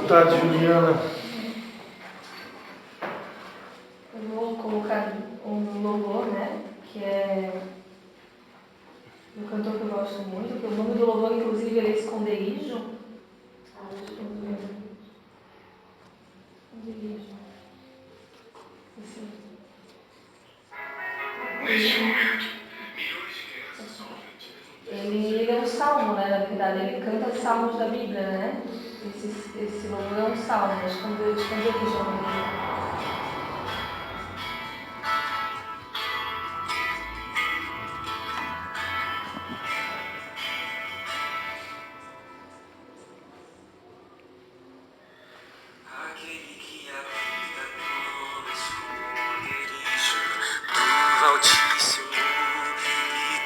tarde, Juliana. Eu vou colocar um louvor, né? Que é um cantor que eu gosto muito, que o nome do louvor, inclusive, é Esconderijo. Esconderijo. Ele é um salmo, né? Na verdade, ele canta salmos da Bíblia, né? Esse louvor é um salmo, Esconderijo.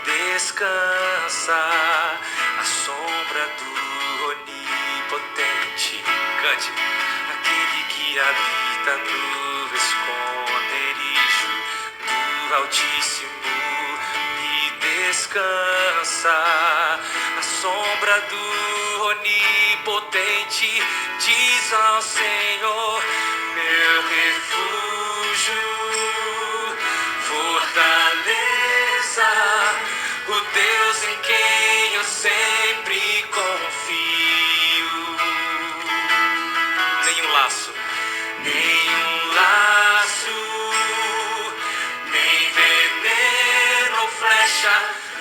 Descansa à sombra do onipotente. Cante. Aquele que habita no esconderijo do Altíssimo e descansa à sombra do onipotente. Diz ao Senhor, meu refúgio, fortaleza, o Deus em quem eu sempre confio. Nenhum laço, nem veneno ou flecha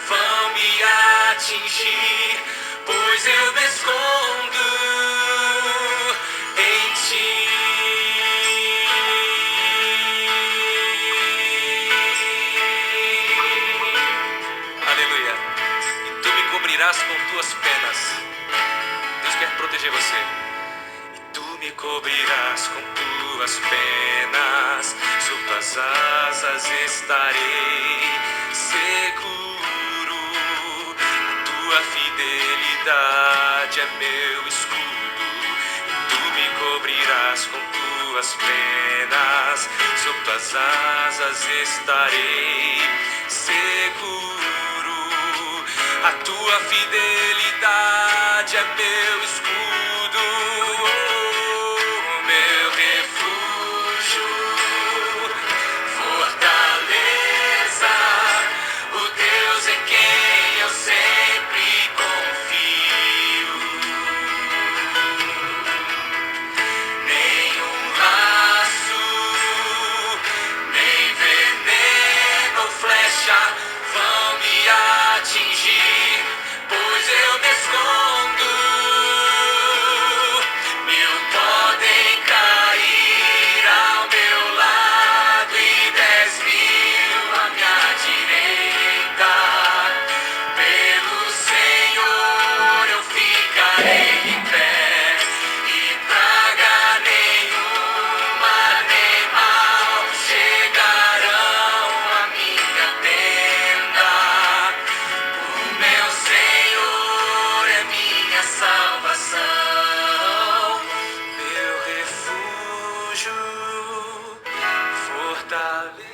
vão me atingir, pois eu me escondo em ti. Com tuas penas, Deus quer proteger você. E tu me cobrirás com tuas penas, sob tuas asas estarei seguro. A tua fidelidade é meu escudo. E tu me cobrirás com tuas penas, sob tuas asas estarei seguro. A tua fidelidade é meu escudo, meu refúgio, fortaleza, o Deus em quem eu sempre confio. Nenhum laço, nem veneno ou flecha vão me atingir, pois eu me escondo. Mil podem cair ao meu lado e 10.000 à minha direita. Pelo Senhor eu ficarei em pé, e praga nenhuma nem mal chegarão à minha tenda. O meu Senhor é minha salvação, meu refúgio, fortaleza,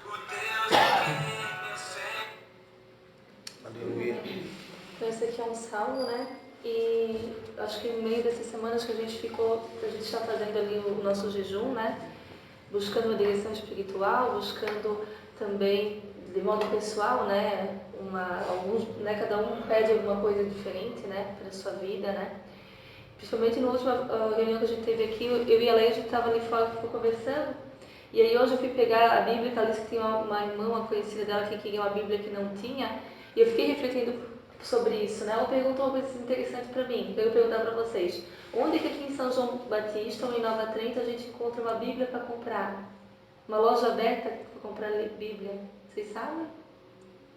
o Deus em quem eu sei. Aleluia. Então, esse aqui é um salmo, né? E acho que no meio dessas semanas que a gente está fazendo ali o nosso jejum, né? Buscando uma direção espiritual, buscando também, de modo pessoal, né? Cada um pede alguma coisa diferente, né? Para a sua vida, né? Principalmente na última reunião que a gente teve aqui, eu e a Leia, a gente estava ali fora, ficou conversando. E aí hoje eu fui pegar a Bíblia, que ela disse que tinha uma irmã, uma conhecida dela, que queria uma Bíblia que não tinha. E eu fiquei refletindo sobre isso, né? Ela perguntou uma coisa interessante para mim, que eu ia perguntar para vocês. Onde que aqui em São João Batista ou em Nova Trento a gente encontra uma Bíblia para comprar? Uma loja aberta para comprar Bíblia? Vocês sabem?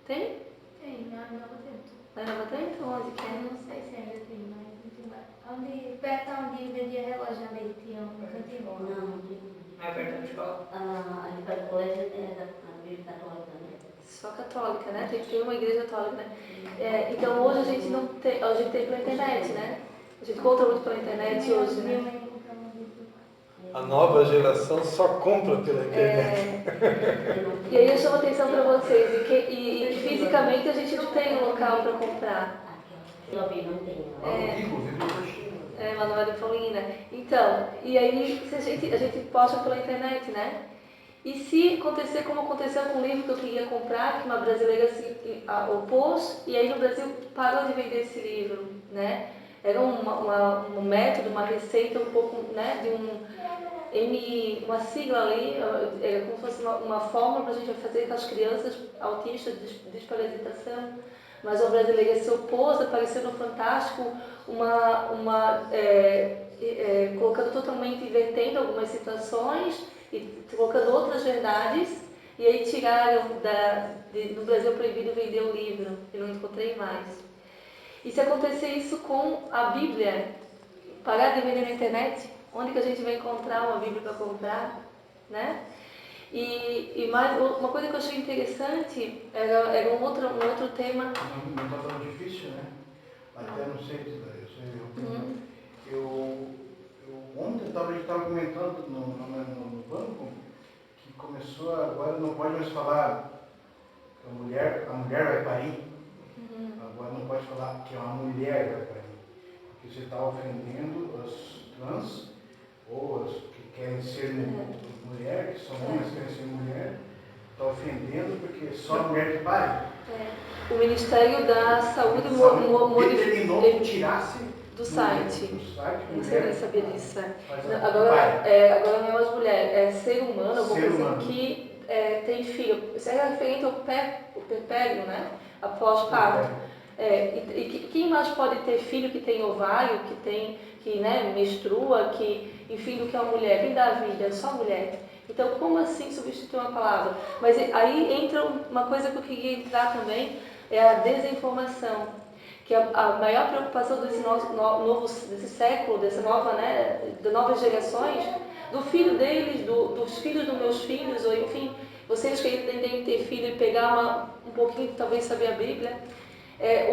Tem? Tem, na Nova Trento. Lá em Nova Trento? Onde que Eu é? não sei se ainda tem, mas não tem mais. Perto onde vendia relógio à noite, tinha um cantinho. Não, é perto da escola. Ali perto do colégio é da Igreja Católica, né? Só católica, né? Tem uma igreja católica, né? Então hoje a gente não tem, a gente tem pela internet, né? A gente encontra muito pela internet hoje, né? A nova geração só compra pela internet. E aí eu chamo a atenção para vocês, e fisicamente a gente não tem um local para comprar. Não tem. Inclusive, Lá na Maria Paulina. Então, e aí a gente posta pela internet, né? E se acontecer como aconteceu com o livro que eu queria comprar, que uma brasileira se opôs, e aí no Brasil parou de vender esse livro, né? Era um método, uma receita um pouco, né, de uma sigla ali, era como se fosse uma fórmula para a gente fazer com as crianças autistas, desparasitação. Mas a brasileira se opôs, apareceu no Fantástico, colocando totalmente, invertendo algumas situações e colocando outras verdades, e aí tiraram no Brasil proibido vender o livro, e não encontrei mais. E se acontecer isso com a Bíblia, parar de vender na internet, onde que a gente vai encontrar uma Bíblia para comprar, né? E mais uma coisa que eu achei interessante era um outro tema. Não está tão difícil, né? Até não sei, ontem a gente estava comentando no banco que começou agora, não pode mais falar que a mulher vai parir. Agora não pode falar que uma mulher vai parir, porque você está ofendendo os trans ou os que querem ser mulher, que são homens que querem ser mulher, está ofendendo porque só a mulher que pare. O Ministério da Saúde determinou que tirasse do site. Não sei nem sabia disso. Agora não é mais mulher, é ser humano, alguma coisa assim, que tem filho. Isso é referente ao perpério, né? Após parto. E quem mais pode ter filho que tem ovário, que menstrua, enfim, do que uma mulher? Quem dá a vida? Só a mulher. Então, como assim substituir uma palavra? Mas aí entra uma coisa que eu queria entrar também, é a desinformação. Que a maior preocupação desse século, das novas gerações, do filho deles, dos filhos dos meus filhos, ou enfim, vocês que pretendem ter filho e pegar um pouquinho, talvez saber a Bíblia.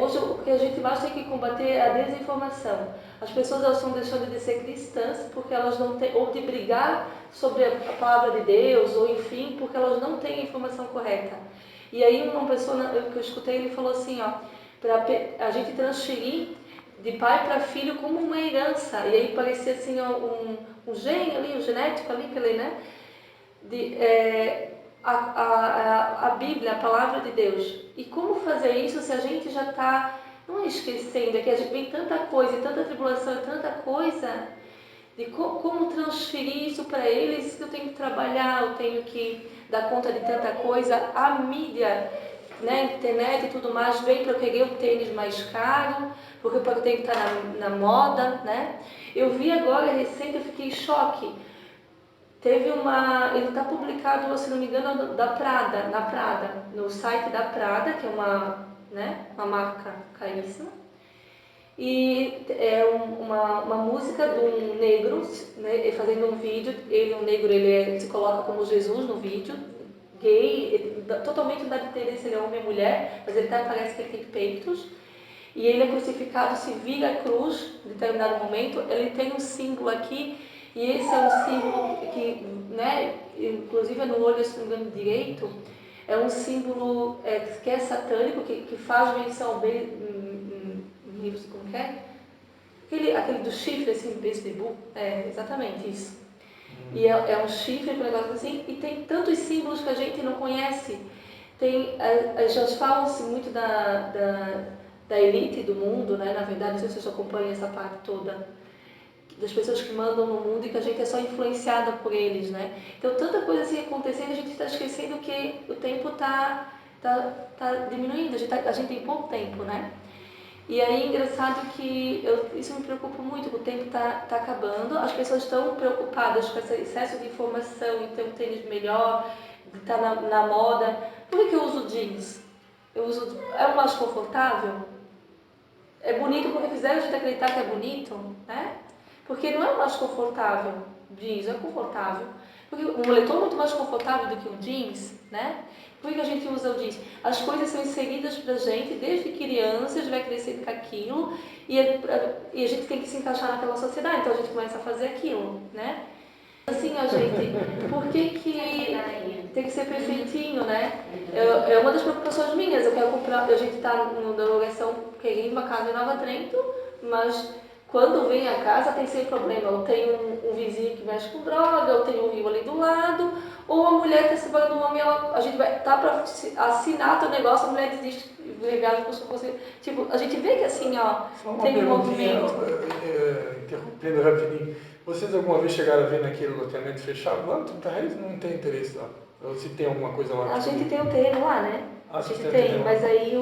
Hoje o que a gente mais tem que combater é a desinformação. As pessoas elas estão deixando de ser cristãs porque elas não têm, ou de brigar sobre a palavra de Deus, ou enfim, porque elas não têm a informação correta. E aí uma pessoa que eu escutei, ele falou assim, para a gente transferir de pai para filho como uma herança. E aí parecia assim um gene ali, um genético ali, né? A Bíblia, a palavra de Deus. E como fazer isso se a gente já está, não é esquecendo, é que a gente vem tanta coisa, e tanta tribulação, e tanta coisa, de como transferir isso para eles, que eu tenho que trabalhar, eu tenho que dar conta de tanta coisa. A mídia, né, internet e tudo mais, vem para eu peguei o tênis mais caro, porque eu tenho que estar na moda, né? Eu vi agora, recente, eu fiquei em choque. Ele está publicado, se não me engano, na Prada, no site da Prada, que é uma marca caríssima. E é uma música de um negro, né, fazendo um vídeo. Um negro, ele se coloca como Jesus no vídeo, gay, totalmente não dá de entender se ele é homem ou mulher, mas parece que ele tem peitos. E ele é crucificado, se vira a cruz em determinado momento, ele tem um símbolo aqui. E esse é um símbolo que, né, inclusive é no olho, se não me engano, direito, é um símbolo que é satânico, que faz menção ao livros, como que é? Aquele do chifre, assim, Beelzebub, exatamente isso. E é um chifre, um negócio assim, e tem tantos símbolos que a gente não conhece. Já falam-se muito da elite do mundo, né? Na verdade, não sei se vocês acompanham essa parte toda, das pessoas que mandam no mundo e que a gente é só influenciada por eles, né? Então, tanta coisa assim acontecendo, a gente está esquecendo que o tempo está diminuindo, a gente tem pouco tempo, né? E aí, engraçado que isso me preocupa muito, que o tempo está acabando, as pessoas estão preocupadas com esse excesso de informação, em ter um tênis melhor, de estar na moda. Por que eu uso jeans? É o mais confortável? É bonito porque fizeram a gente acreditar que é bonito, né? Porque não é o mais confortável. Jeans é confortável. Porque um moletom é muito mais confortável do que um jeans, né? Por que a gente usa o jeans? As coisas são inseridas pra gente desde criança, a gente vai crescendo com aquilo e a gente tem que se encaixar naquela sociedade, então a gente começa a fazer aquilo, né? Assim, gente, por que tem que ser perfeitinho, né? É uma das preocupações minhas. Eu quero comprar, a gente está na alugação, peguei uma casa em Nova Trento, mas quando vem a casa tem sempre problema. Ou tem um vizinho que mexe com droga, ou tem um rio ali do lado, ou a mulher está separando um homem, a gente tá para assinar teu negócio, a mulher desiste, regado por você. Tipo, a gente vê que assim, ó, Só uma tem um perguntinha, movimento. interrompendo rapidinho. Vocês alguma vez chegaram a ver naquele loteamento fechado? Lá no 30 Reis não tem interesse lá. Ou se tem alguma coisa lá? A gente tem um terreno lá, né? Ah, A vocês gente têm tem, terreno mas lá. aí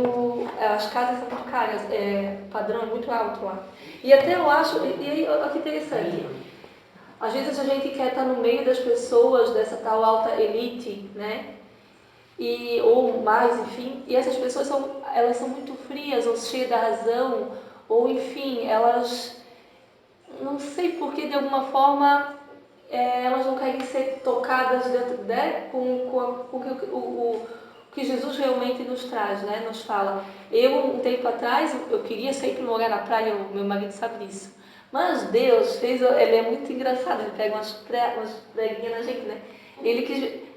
as casas são muito caras, o padrão é muito alto lá. E até eu acho, e aí, olha que interessante, às vezes a gente quer estar no meio das pessoas dessa tal alta elite, né? Ou mais, enfim, e essas pessoas elas são muito frias, ou cheias da razão, ou enfim, elas, não sei porque de alguma forma, elas não querem ser tocadas dentro, né, com o que Jesus realmente nos traz, né, nos fala. Eu, um tempo atrás, eu queria sempre morar na praia, o meu marido sabe disso. Mas Deus fez, ele é muito engraçado, ele pega umas preguinhas na gente, né?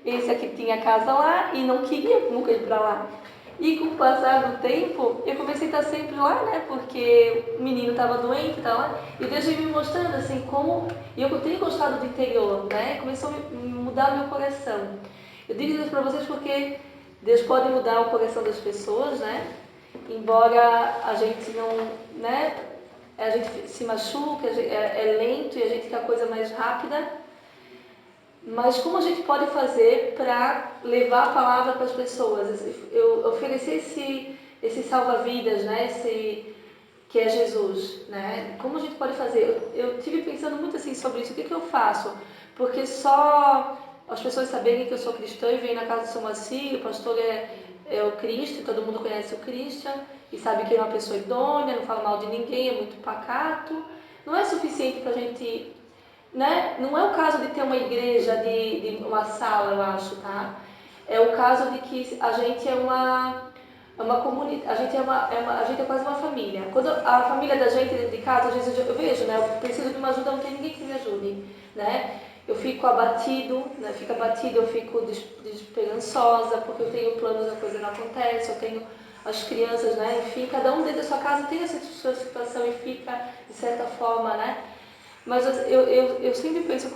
Esse aqui tinha casa lá e não queria nunca ir para lá. E com o passar do tempo, eu comecei a estar sempre lá, né? Porque o menino estava doente e tal, lá. E Deus veio me mostrando assim como eu tenho gostado do interior, né? Começou a mudar meu coração. Eu digo isso para vocês porque Deus pode mudar o coração das pessoas, né? Embora a gente não, né? A gente se machuca, é lento e a gente quer a coisa mais rápida. Mas como a gente pode fazer para levar a palavra para as pessoas? Eu oferecer esse salva-vidas, né? Que é Jesus, né? Como a gente pode fazer? Eu tive pensando muito assim sobre isso. O que eu faço? Porque só as pessoas saberem que eu sou cristã e venho na casa do São Maci, o pastor é o Cristo, todo mundo conhece o Christian e sabe que ele é uma pessoa idônea, não fala mal de ninguém, é muito pacato. Não é suficiente para a gente, né? Não é o caso de ter uma igreja, de uma sala, eu acho, tá? É o caso de que a gente é uma comunidade, a gente é quase uma família. Quando a família da gente dentro de casa, às vezes eu vejo, né? Eu preciso de uma ajuda, não tem ninguém que me ajude, né? Eu fico abatido, né? Eu fico desesperançosa, porque eu tenho planos, a coisa não acontece, eu tenho as crianças, né? Enfim, cada um dentro da sua casa tem essa sua situação e fica, de certa forma, né? Mas eu sempre penso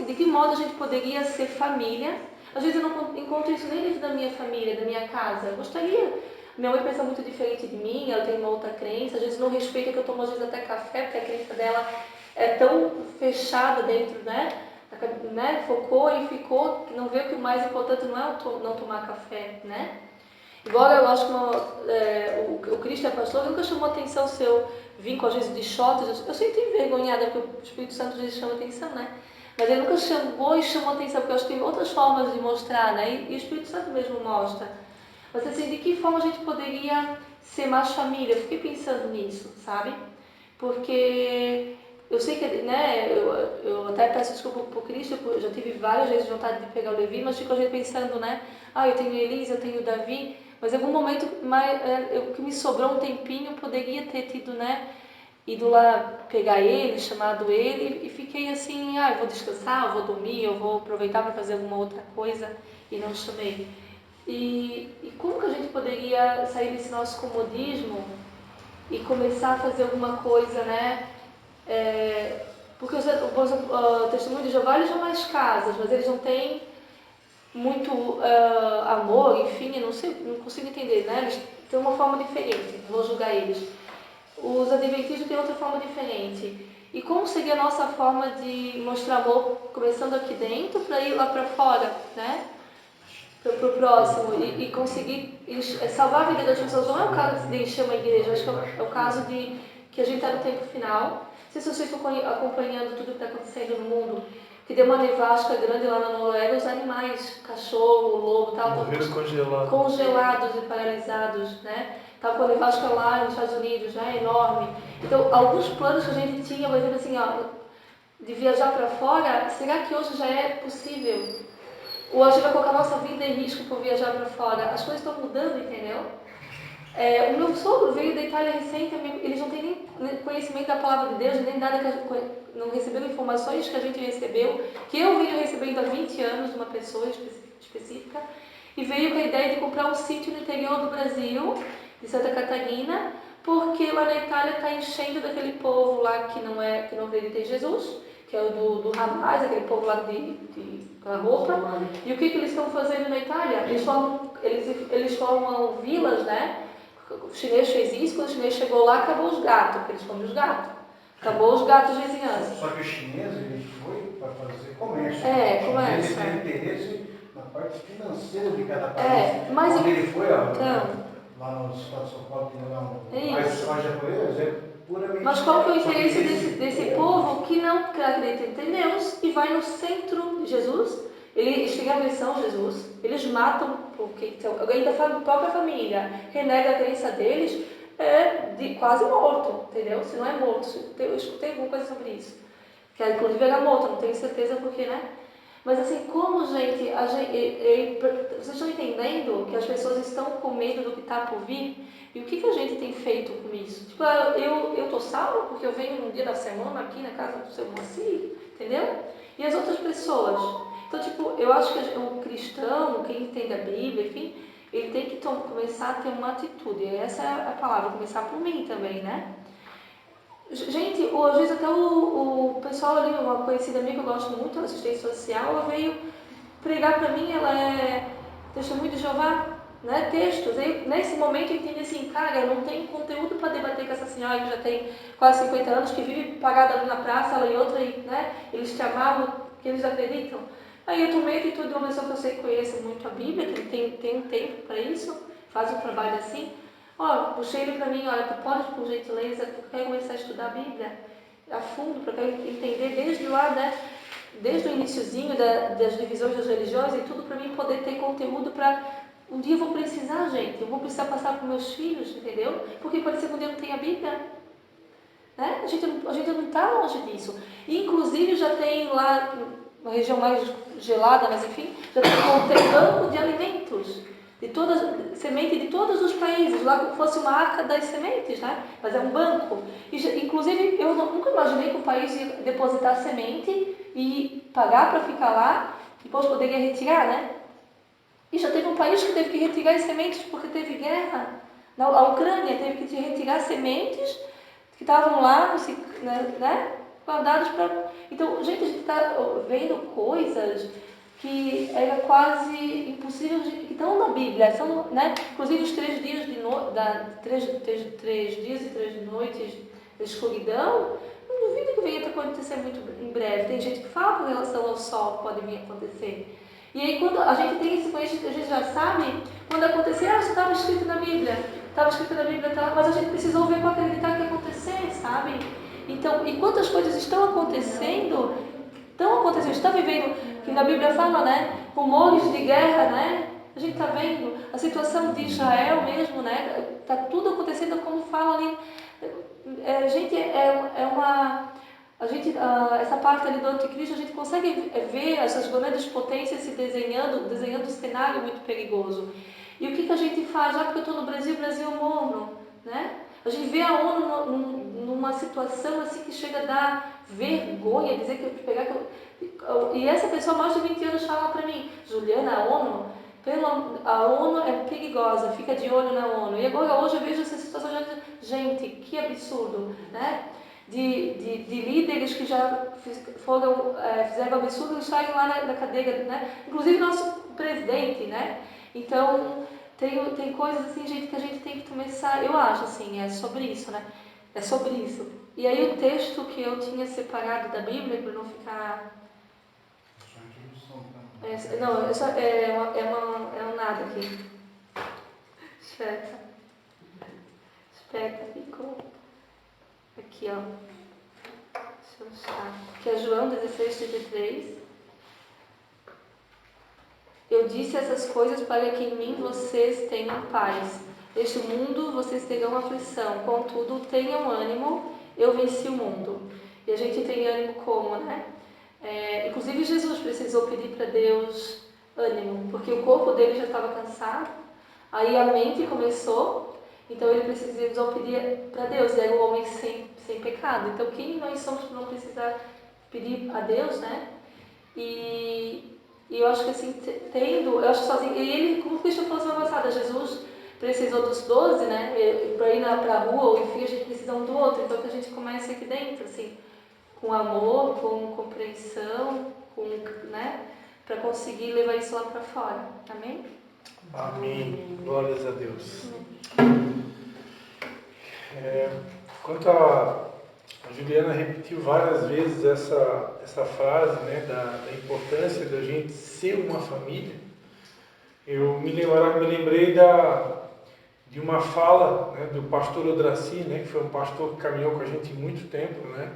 de que modo a gente poderia ser família. Às vezes eu não encontro isso nem dentro da minha família, da minha casa. Eu gostaria. Minha mãe pensa muito diferente de mim, ela tem uma outra crença. Às vezes não respeita que eu tomo às vezes até café, porque a crença dela é tão fechada dentro, né? Focou e ficou, que não vê que o mais importante não é não tomar café, né? Embora eu acho que o Cristo é pastor, nunca chamou atenção se eu vim com às vezes de shorts. Eu sempre envergonhada, porque o Espírito Santo às vezes chama atenção, né? Mas ele nunca chamou atenção, porque eu acho que tem outras formas de mostrar, né? E o Espírito Santo mesmo mostra. Mas assim, de que forma a gente poderia ser mais família? Eu fiquei pensando nisso, sabe? Porque eu sei que, né, eu até peço desculpa por Cristo, eu já tive várias vezes vontade de pegar o Levi, mas fico às vezes pensando, né? Eu tenho Elisa, eu tenho Davi, mas em algum momento que me sobrou um tempinho, eu poderia ter tido, né? Ido lá pegar ele, chamado ele, e fiquei assim, eu vou descansar, eu vou dormir, eu vou aproveitar para fazer alguma outra coisa, e não chamei. E como que a gente poderia sair desse nosso comodismo e começar a fazer alguma coisa, né? Porque os testemunhos de Jeová, eles são mais casas, mas eles não têm muito amor, enfim, eu não sei, não consigo entender, né? Eles têm uma forma diferente, não vou julgar eles. Os adventistas têm outra forma diferente. E como seria a nossa forma de mostrar amor, começando aqui dentro, para ir lá para fora, né? Para o próximo e conseguir salvar a vida das pessoas. Não é o caso de encher uma igreja, acho que é o caso de que a gente está no tempo final. Não sei se vocês estão acompanhando tudo que está acontecendo no mundo, que deu uma nevasca grande lá na Noruega, os animais, cachorro, lobo, tal, Morreram congelados e paralisados, né? Estava com a nevasca lá nos Estados Unidos, né? Enorme. Então, alguns planos que a gente tinha, por exemplo, assim, de viajar para fora, será que hoje já é possível? Ou a gente vai colocar a nossa vida em risco por viajar para fora? As coisas estão mudando, entendeu? O meu sogro veio da Itália recente, eles não têm nem conhecimento da palavra de Deus, nem nada, não receberam informações que a gente recebeu, que eu venho recebendo há 20 anos de uma pessoa específica, e veio com a ideia de comprar um sítio no interior do Brasil, de Santa Catarina, porque lá na Itália está enchendo daquele povo lá que não acredita em Jesus, que é o do Hamas, aquele povo lá de roupa. E o que eles estão fazendo na Itália? Eles formam vilas, né? O chinês fez isso, quando o chinês chegou lá, acabou os gatos, porque eles comem os gatos. Acabou os gatos vizinhança. Só que o chinês, ele foi para fazer comércio. Comércio. Ele tem interesse na parte financeira de cada país. Mas quando ele foi, ó, então, lá no estado de São Paulo, que não é isso. a japonesa, é puramente... Mas qual que é o interesse desse povo que não acredita em Deus e vai no centro de Jesus? Eles chegam em São Jesus, eles matam, porque alguém da própria família renega a crença deles, quase morto, entendeu? Se não é morto, eu escutei alguma coisa sobre isso. Que inclusive era morto, não tenho certeza porque, né? Mas assim, como vocês estão entendendo que as pessoas estão com medo do que está por vir? E o que a gente tem feito com isso? Tipo, eu tô salvo porque eu venho num dia da semana aqui na casa do seu Moacir, entendeu? E as outras pessoas? Então, tipo, eu acho que o cristão, quem entende a Bíblia, enfim, ele tem que começar a ter uma atitude. E essa é a palavra, começar por mim também, né? Gente, às vezes até o pessoal ali, uma conhecida minha que eu gosto muito, assistência social, ela veio pregar pra mim, ela é testemunho de Jeová, né, textos. Aí, nesse momento eu entendi assim, cara, eu não tenho conteúdo para debater com essa senhora que já tem quase 50 anos, que vive parada ali na praça, ela e outra, né, eles te amavam, que eles acreditam. Aí eu tomei a atitude de uma pessoa que eu sei que conhece muito a Bíblia, que tem um tempo para isso, faz um trabalho assim. Puxei ele para mim, olha, tu pode, por gentileza, eu quero começar a estudar a Bíblia a fundo, para eu entender desde lá, né, desde o iniciozinho das divisões das religiões e tudo, para mim poder ter conteúdo para... Um dia eu vou precisar, gente, eu vou precisar passar para meus filhos, entendeu? Porque pode ser que um dia eu não tenha Bíblia. Né? A gente não está longe disso. Inclusive já tem lá, uma região mais gelada, mas enfim, já tem banco de alimentos, semente de todos os países, lá como fosse uma arca das sementes, né? Mas é um banco. Inclusive, eu nunca imaginei que um país ia depositar semente e pagar para ficar lá, e depois poderia retirar, né? E já teve um país que teve que retirar as sementes porque teve guerra. A Ucrânia teve que retirar sementes que estavam lá, né, guardados para... Então, gente, a gente está vendo coisas que era quase impossível, que estão na Bíblia, são, né? Inclusive os 3 dias três dias e 3 noites da escuridão, não duvido que venha a acontecer muito em breve. Tem gente que fala com relação ao sol que pode vir a acontecer. E aí quando a gente tem esse conhecimento, a gente já sabe, quando acontecer, isso estava escrito na Bíblia, mas a gente precisou ver para acreditar que ia acontecer, sabe? Então, enquanto as coisas estão acontecendo, está vivendo, que na Bíblia fala, né, rumores de guerra, né? A gente está vendo a situação de Israel mesmo, né? Está tudo acontecendo como fala ali. Essa parte ali do anticristo, a gente consegue ver essas grandes potências se desenhando um cenário muito perigoso. E o que a gente faz? Porque eu estou no Brasil, Brasil morno, né? A gente vê a ONU numa situação assim que chega a dar vergonha, dizer e essa pessoa, mais de 20 anos, fala para mim, Juliana, a ONU é perigosa, fica de olho na ONU. E agora, hoje, eu vejo essa situação, gente, que absurdo, né? De líderes que já fizeram absurdo e saem lá na cadeira, né? Inclusive nosso presidente, né? Então, tem coisas assim, gente, que a gente tem que começar, eu acho assim, é sobre isso, né? É sobre isso. E aí o texto que eu tinha separado da Bíblia, para não ficar... é um nada aqui. Espera, ficou... Aqui, ó. Deixa eu achar. Que é João 16:33. Eu disse essas coisas para que em mim vocês tenham paz. Neste mundo vocês terão aflição, contudo tenham ânimo, eu venci o mundo. E a gente tem ânimo como, né? Inclusive Jesus precisou pedir para Deus ânimo, porque o corpo dele já estava cansado, aí a mente começou, então ele precisou pedir para Deus, ele era um homem sem pecado. Então quem nós somos para não precisar pedir a Deus, né? E eu acho que assim, eu acho que sozinho, e ele, como o Cristo falou semana passada, Jesus precisou dos 12, né? Para ir para a rua ou enfim, a gente precisa um do outro. Então que a gente comece aqui dentro, assim, com amor, com compreensão, né? Para conseguir levar isso lá para fora. Amém? Amém. Glórias a Deus. Quanto a Juliana repetiu várias vezes essa frase, né, da importância da gente ser uma família, eu me lembrei de uma fala, né, do pastor Odraci, né, que foi um pastor que caminhou com a gente muito tempo, né,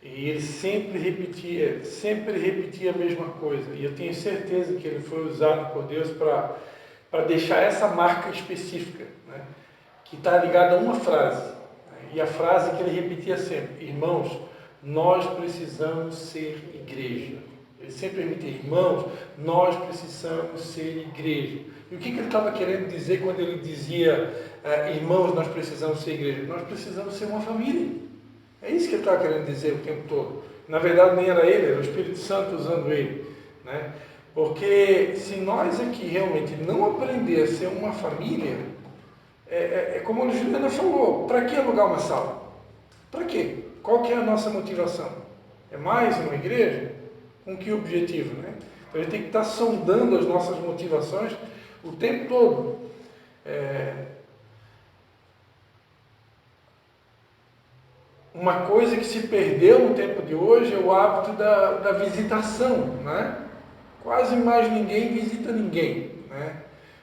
e ele sempre repetia a mesma coisa, e eu tenho certeza que ele foi usado por Deus para deixar essa marca específica, né, que está ligada a uma frase, né, e a frase que ele repetia sempre: irmãos, nós precisamos ser igreja. Ele sempre repetia: irmãos, nós precisamos ser igreja. E o que ele estava querendo dizer quando ele dizia irmãos, nós precisamos ser igreja? Nós precisamos ser uma família. É isso que ele estava querendo dizer o tempo todo. Na verdade, nem era ele, era o Espírito Santo usando ele, né? Porque se nós aqui realmente não aprender a ser uma família, é como a Juliana falou: para que alugar uma sala? Para quê? Qual que é a nossa motivação? É mais uma igreja? Com que objetivo, né? Então a gente tem que estar sondando as nossas motivações o tempo todo. Uma coisa que se perdeu no tempo de hoje é o hábito da visitação, né? Quase mais ninguém visita ninguém, né?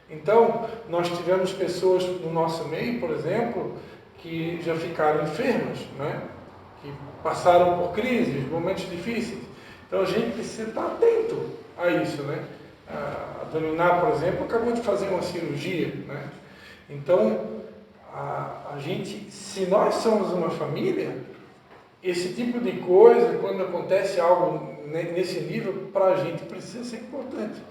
Então, nós tivemos pessoas no nosso meio, por exemplo, que já ficaram enfermas, né? Que passaram por crises, momentos difíceis. Então, a gente precisa estar atento a isso, né? A Dona Iná, por exemplo, acabou de fazer uma cirurgia, né? Então, a gente, se nós somos uma família, esse tipo de coisa, quando acontece algo nesse nível, para a gente precisa ser importante.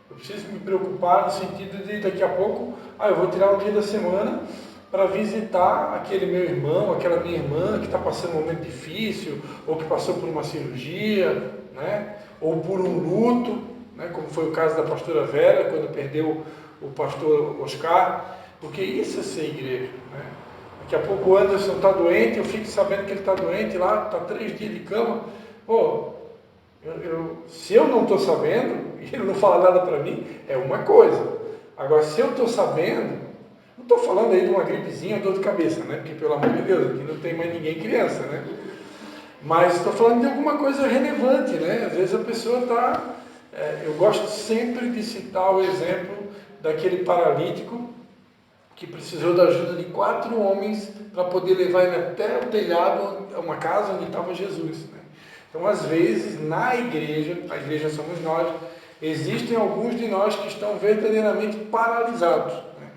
Eu preciso me preocupar no sentido de, daqui a pouco, eu vou tirar um dia da semana para visitar aquele meu irmão, aquela minha irmã que está passando um momento difícil, ou que passou por uma cirurgia, né? Ou por um luto, né? Como foi o caso da pastora Vera, quando perdeu o pastor Oscar, porque isso é ser igreja, né? Daqui a pouco o Anderson está doente, eu fico sabendo que ele está doente lá, está 3 dias de cama. Pô, se eu não estou sabendo, e ele não fala nada para mim, é uma coisa. Agora, se eu estou sabendo, não estou falando aí de uma gripezinha, dor de cabeça, né? Porque, pelo amor de Deus, aqui não tem mais ninguém criança, né? Mas estou falando de alguma coisa relevante, né? Às vezes a pessoa está... eu gosto sempre de citar o exemplo daquele paralítico que precisou da ajuda de 4 homens para poder levar ele até o telhado, uma casa onde estava Jesus, né? Então, às vezes, na igreja, a igreja somos nós, existem alguns de nós que estão verdadeiramente paralisados, né?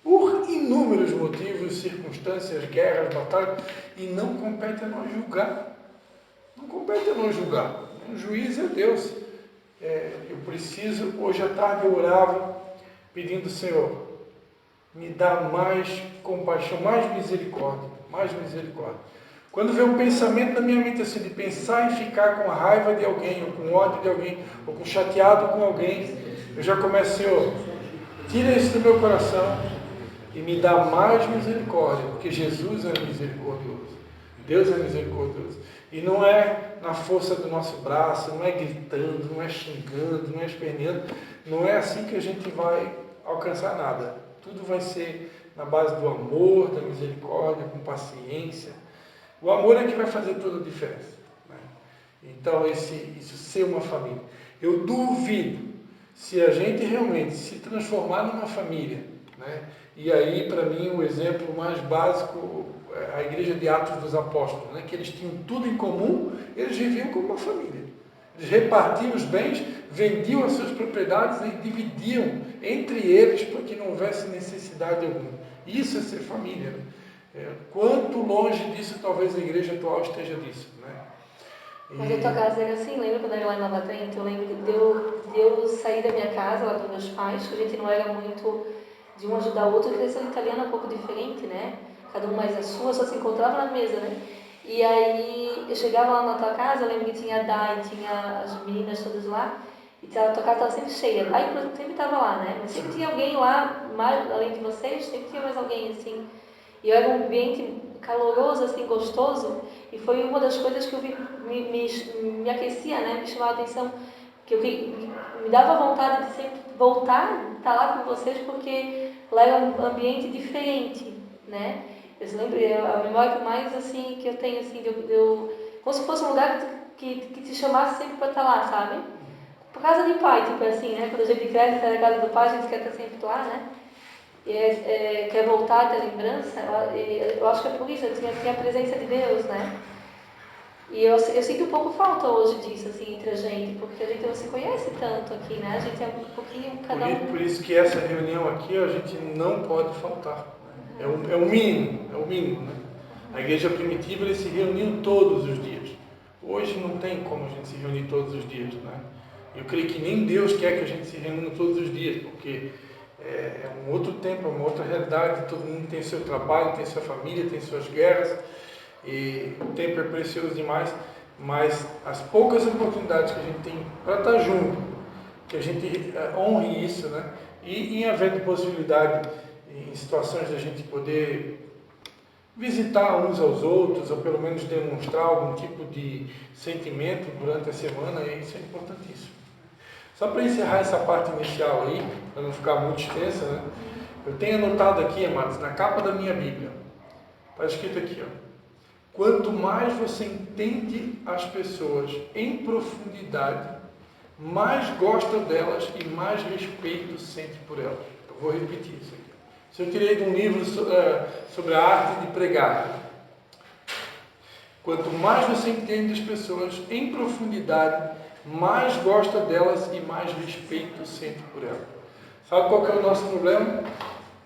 Por inúmeros motivos, circunstâncias, guerras, batalhas, e não compete a nós julgar. Não compete a nós julgar. O juiz é Deus. Eu preciso, hoje à tarde eu orava, pedindo: Senhor, me dá mais compaixão, mais misericórdia, mais misericórdia. Quando vem um pensamento na minha mente assim, de pensar em ficar com a raiva de alguém, ou com ódio de alguém, ou com chateado com alguém, eu já começo: Senhor, tira isso do meu coração e me dá mais misericórdia, porque Jesus é misericordioso, Deus é misericordioso. E não é na força do nosso braço, não é gritando, não é xingando, não é esperneando, não é assim que a gente vai alcançar nada. Tudo vai ser na base do amor, da misericórdia, com paciência. O amor é que vai fazer toda a diferença, né? Então, isso ser uma família. Eu duvido se a gente realmente se transformar numa família, né? E aí, para mim, o exemplo mais básico é a igreja de Atos dos Apóstolos, né? Que eles tinham tudo em comum, eles viviam como uma família. Eles repartiam os bens, vendiam as suas propriedades e dividiam entre eles para que não houvesse necessidade alguma. Isso é ser família, né? Quanto longe disso talvez a igreja atual esteja disso, né? Mas a tua casa era assim, lembra quando eu era lá em Nova Trento? Eu lembro de eu sair da minha casa, lá dos meus pais, que a gente não era muito de um ajudar o outro, a criação italiana é um pouco diferente, né? Cada um mais a sua, só se encontrava na mesa, né? E aí eu chegava lá na tua casa, eu lembro que tinha a Dai, tinha as meninas todas lá, e a tua casa estava sempre cheia. Aí eu sempre estava lá, né? Mas sempre tinha alguém lá, mais, além de vocês, sempre tinha mais alguém assim. E era um ambiente caloroso, assim, gostoso. E foi uma das coisas que eu me aquecia, né? Me chamava a atenção. Que me dava vontade de sempre voltar, estar lá com vocês, porque lá é um ambiente diferente, né? Eu lembro, a memória que mais, assim, que eu tenho, assim, como se fosse um lugar que te chamasse sempre para estar lá, sabe? Por casa de pai, tipo assim, né? Quando a gente cresce, sai da casa do pai, a gente quer estar sempre lá, né? E quer voltar a ter lembrança. Eu acho que é por isso, eu tinha a presença de Deus, né? E eu sinto um pouco falta hoje disso, assim, entre a gente, porque a gente não se conhece tanto aqui, né? A gente é um pouquinho, cada um... Por isso que essa reunião aqui a gente não pode faltar. É o mínimo, né? A igreja primitiva, eles se reuniam todos os dias. Hoje não tem como a gente se reunir todos os dias, né? Eu creio que nem Deus quer que a gente se reúna todos os dias, porque é um outro tempo, é uma outra realidade, todo mundo tem seu trabalho, tem sua família, tem suas guerras, e o tempo é precioso demais, mas as poucas oportunidades que a gente tem para estar junto, que a gente honre isso, né? E em havendo possibilidade, em situações da gente poder visitar uns aos outros, ou pelo menos demonstrar algum tipo de sentimento durante a semana, isso é importantíssimo. Só para encerrar essa parte inicial aí, para não ficar muito extensa, né? Eu tenho anotado aqui, amados, na capa da minha Bíblia, está escrito aqui, ó: quanto mais você entende as pessoas em profundidade, mais gosta delas e mais respeito sente por elas. Eu vou repetir isso aqui. Isso eu tirei de um livro sobre a arte de pregar. Quanto mais você entende as pessoas em profundidade, mais gosta delas e mais respeito sente por elas. Sabe qual que é o nosso problema?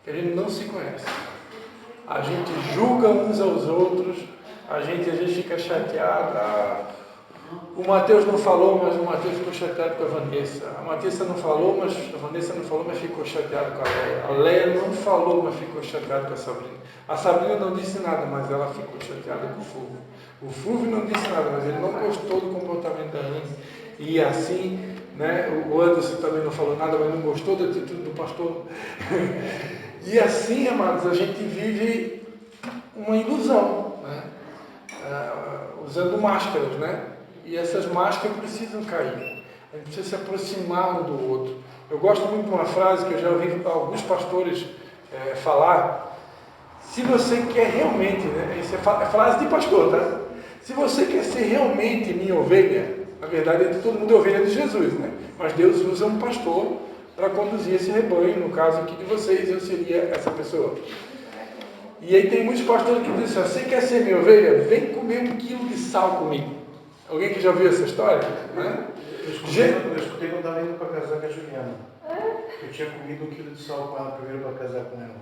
Que a gente não se conhece. A gente julga uns aos outros, a gente às vezes fica chateado. O Mateus não falou, mas o Mateus ficou chateado com a Vanessa. A Vanessa não falou, mas a Vanessa não falou, mas ficou chateado com a Leia. A Leia não falou, mas ficou chateado com a Sabrina. A Sabrina não disse nada, mas ela ficou chateada com o Fulvio. O Fulvio não disse nada, mas ele não gostou do comportamento da Ana. E assim, né? O Anderson também não falou nada, mas não gostou da atitude do pastor. E assim, amados, a gente vive uma ilusão, né? Usando máscaras, né? E essas máscaras precisam cair. A gente precisa se aproximar um do outro. Eu gosto muito de uma frase que eu já ouvi alguns pastores falar. Se você quer realmente, né? Isso é frase de pastor, tá? Se você quer ser realmente minha ovelha, na verdade todo mundo é ovelha de Jesus, né? Mas Deus usa um pastor para conduzir esse rebanho. No caso aqui de vocês, eu seria essa pessoa. E aí tem muitos pastores que dizem assim: você quer ser minha ovelha? Vem comer 1 quilo de sal comigo. Alguém que já ouviu essa história? Né? Eu escutei quando eu estava indo para casar com a Juliana. Eu tinha comido 1 quilo de sal com ela primeiro para casar com ela.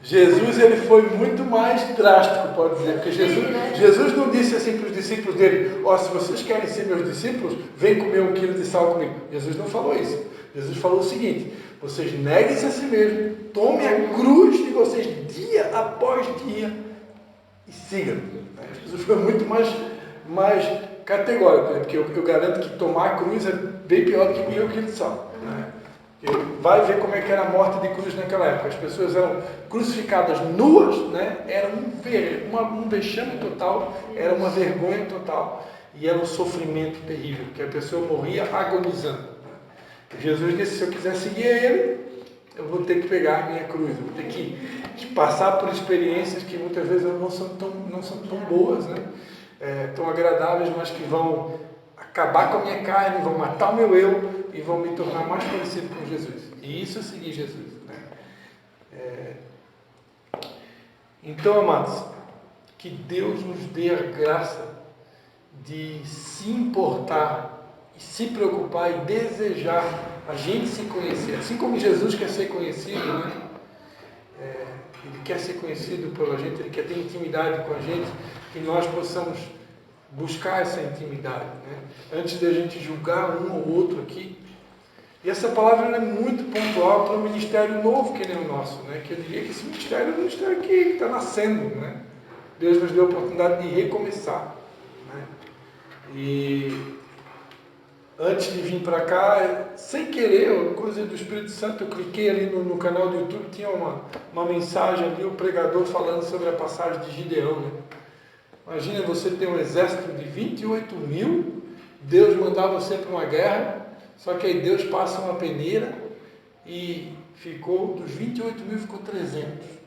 Jesus, ele foi muito mais drástico, pode dizer, porque Jesus não disse assim para os discípulos dele: ó, se vocês querem ser meus discípulos, vem comer 1 quilo de sal comigo. Jesus não falou isso. Jesus falou o seguinte: vocês neguem-se a si mesmos, tomem a cruz de vocês dia após dia e sigam. Jesus foi muito mais categórico, né? Porque eu garanto que tomar a cruz é bem pior do que comer 1 quilo de sal, né? Vai ver como é que era a morte de cruz naquela época. As pessoas eram crucificadas nuas, né? Era um vexame total, era uma vergonha total, e era um sofrimento terrível, porque a pessoa morria agonizando. Jesus disse: se eu quiser seguir ele, eu vou ter que pegar a minha cruz, eu vou ter que passar por experiências que muitas vezes não são tão boas, né? Tão agradáveis, mas que vão acabar com a minha carne, vão matar o meu eu e vão me tornar mais parecido com Jesus. E isso é seguir Jesus, né? Então, amados, que Deus nos dê a graça de se importar e se preocupar e desejar a gente se conhecer, assim como Jesus quer ser conhecido, né? Ele quer ser conhecido pela gente, ele quer ter intimidade com a gente, que nós possamos buscar essa intimidade, né? Antes de a gente julgar um ou outro aqui. E essa palavra é muito pontual para o ministério novo que é o nosso, né? Que eu diria que esse ministério é um ministério que está nascendo, né? Deus nos deu a oportunidade de recomeçar. E antes de vir para cá, sem querer, coisa do Espírito Santo, eu cliquei ali no canal do YouTube, tinha uma mensagem ali, o pregador falando sobre a passagem de Gideão, né? Imagina você ter um exército de 28 mil, Deus mandar você para uma guerra, só que aí Deus passa uma peneira e dos 28 mil ficou 300.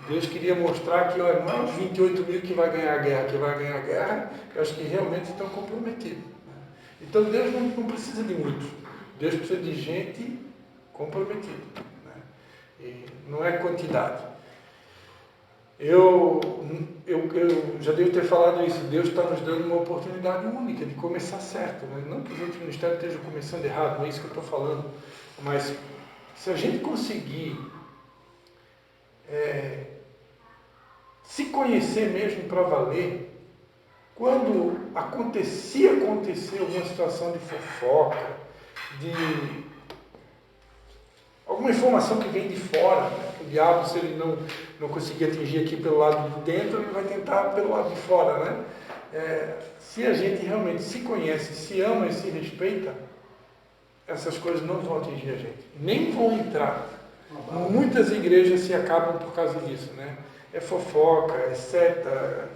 Deus queria mostrar que não é os 28 mil que vai ganhar a guerra, eu acho que realmente estão comprometidos. Então Deus não precisa de muitos, Deus precisa de gente comprometida, né? E não é quantidade. Eu já devo ter falado isso, Deus está nos dando uma oportunidade única de começar certo, né? Não que os outros ministérios estejam começando errado, não é isso que eu estou falando, mas se a gente conseguir se conhecer mesmo para valer, quando acontecer alguma situação de fofoca, de alguma informação que vem de fora, né? O diabo, se ele não conseguir atingir aqui pelo lado de dentro, ele vai tentar pelo lado de fora, né? Se a gente realmente se conhece, se ama e se respeita, essas coisas não vão atingir a gente, nem vão entrar. Muitas igrejas se acabam por causa disso, né? É fofoca, é seta,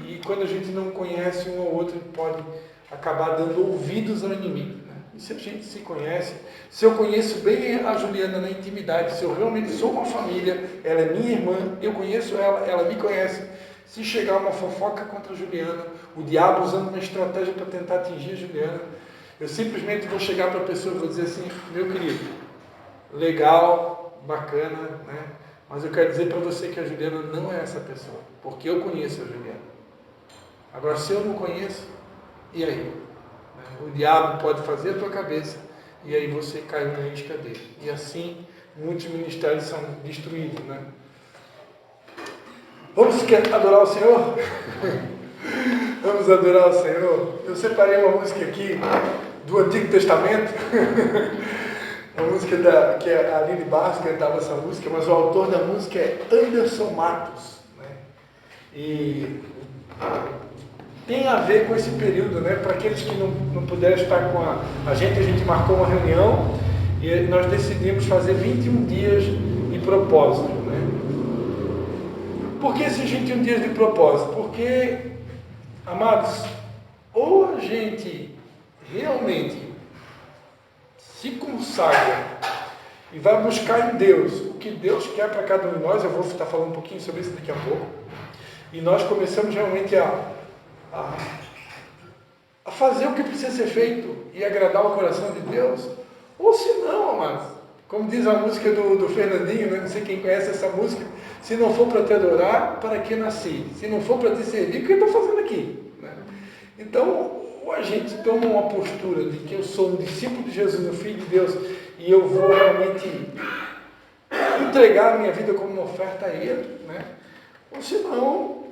e quando a gente não conhece um ou outro, pode acabar dando ouvidos ao inimigo, né? E se a gente se conhece, se eu conheço bem a Juliana na intimidade, se eu realmente sou uma família, ela é minha irmã, eu conheço ela, ela me conhece, se chegar uma fofoca contra a Juliana, o diabo usando uma estratégia para tentar atingir a Juliana, eu simplesmente vou chegar para a pessoa e vou dizer assim: meu querido, legal, bacana, né? Mas eu quero dizer para você que a Juliana não é essa pessoa, porque eu conheço a Juliana. Agora, se eu não conheço, e aí? O diabo pode fazer a tua cabeça, e aí você cai na isca dele. E assim, muitos ministérios são destruídos, né? Vamos adorar o Senhor? Vamos adorar o Senhor? Eu separei uma música aqui do Antigo Testamento. Uma música que a Aline Barros cantava essa música, mas o autor da música é Anderson Matos, né? E tem a ver com esse período, né? Para aqueles que não puderam estar com a gente marcou uma reunião e nós decidimos fazer 21 dias de propósito, né? Por que esses 21 dias de propósito? Porque, amados, ou a gente realmente se consagra e vai buscar em Deus o que Deus quer para cada um de nós. Eu vou estar falando um pouquinho sobre isso daqui a pouco. E nós começamos realmente a fazer o que precisa ser feito e agradar o coração de Deus. Ou se não, amados, como diz a música do Fernandinho, né? Não sei quem conhece essa música: se não for para te adorar, para que nasci? Se não for para te servir, o que eu estou fazendo aqui? Né? Então, ou a gente toma uma postura de que eu sou um discípulo de Jesus, um filho de Deus, e eu vou realmente entregar a minha vida como uma oferta a Ele, né? Ou senão,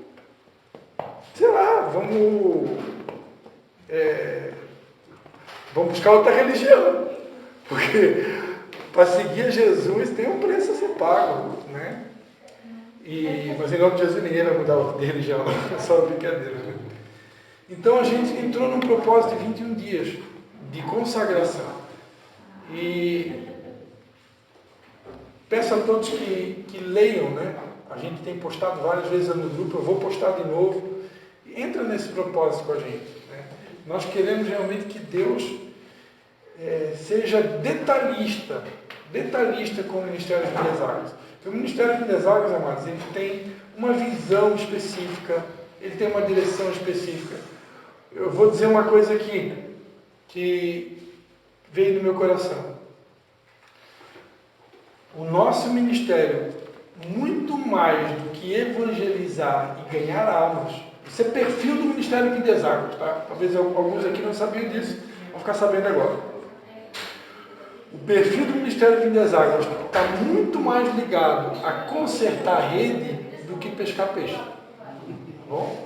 sei lá, vamos buscar outra religião, porque para seguir a Jesus tem um preço a ser pago, né? Mas em nome de Jesus ninguém vai mudar de religião, é só brincadeira, né? Então a gente entrou num propósito de 21 dias de consagração. E peço a todos que leiam, né? A gente tem postado várias vezes no grupo, eu vou postar de novo. Entra nesse propósito com a gente, né? Nós queremos realmente que Deus seja detalhista com o Ministério de Vidas Águas. Porque o Ministério de Vidas Águas, amados, ele tem uma visão específica, ele tem uma direção específica. Eu vou dizer uma coisa aqui que veio do meu coração. O nosso ministério, muito mais do que evangelizar e ganhar almas, isso é perfil do Ministério de Vidas Águas, tá? Talvez alguns aqui não sabiam disso, vão ficar sabendo agora. O perfil do Ministério de Vidas Águas está muito mais ligado a consertar a rede do que pescar peixe. Tá bom?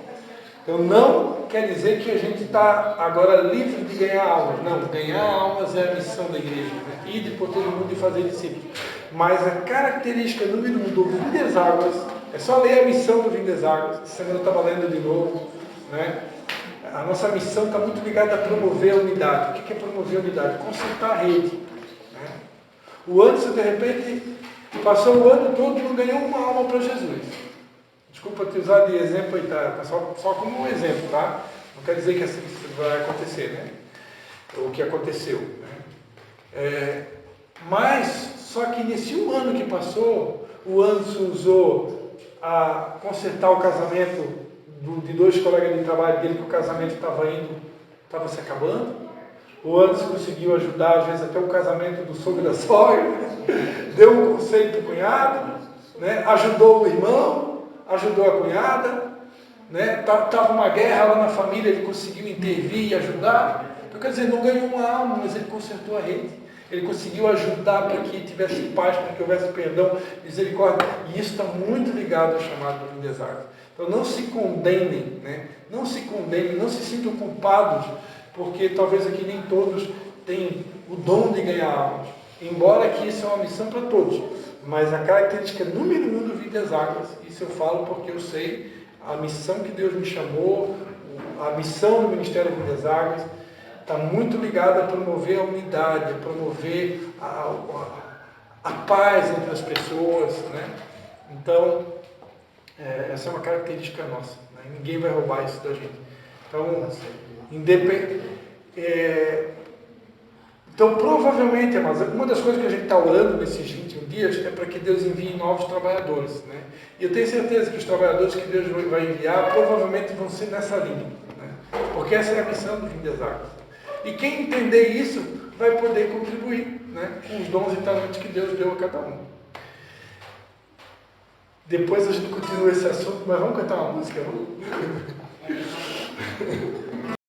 Então não quer dizer que a gente está agora livre de ganhar almas. Não, ganhar almas é a missão da igreja, né? Ir por todo mundo e fazer discípulos. Mas a característica número 1 do Vidas Águas, é só ler a missão do Vidas Águas. Essa semana eu estava lendo de novo, né? A nossa missão está muito ligada a promover a unidade. O que é promover a unidade? Consertar a rede. Né? O Anderson, de repente, passou o ano todo e não ganhou uma alma para Jesus. Desculpa te usar de exemplo aí, tá? Só como um exemplo, tá? Não quer dizer que assim vai acontecer, né? O que aconteceu. Né? Mas, só que nesse um ano que passou, o Anderson usou a consertar o casamento de dois colegas de trabalho dele, que o casamento estava se acabando. O Anderson conseguiu ajudar, às vezes, até o casamento do sogro e da sogra, né? Deu um conselho para o cunhado, né? Ajudou o irmão, ajudou a cunhada, né? Tava uma guerra lá na família, ele conseguiu intervir e ajudar. Então, quer dizer, não ganhou uma alma, mas ele consertou a rede. Ele conseguiu ajudar para que tivesse paz, para que houvesse perdão, misericórdia. E isso está muito ligado ao chamado do deserto. Então não se condenem, né? Não se condenem, não se sintam culpados, porque talvez aqui nem todos têm o dom de ganhar almas. Embora que isso é uma missão para todos. Mas a característica número 1 do Vida das Águas, isso eu falo porque eu sei a missão que Deus me chamou, a missão do Ministério Vida das Águas, está muito ligada a promover a unidade, a promover a paz entre as pessoas, né? Então, essa é uma característica nossa, né? Ninguém vai roubar isso da gente. Então, então provavelmente, mas uma das coisas que a gente está orando nesses 21 dias é para que Deus envie novos trabalhadores, né? E eu tenho certeza que os trabalhadores que Deus vai enviar provavelmente vão ser nessa linha, né? Porque essa é a missão do Vinho das Águas. E quem entender isso vai poder contribuir, né, com os dons e talentos que Deus deu a cada um. Depois a gente continua esse assunto, mas vamos cantar uma música, vamos?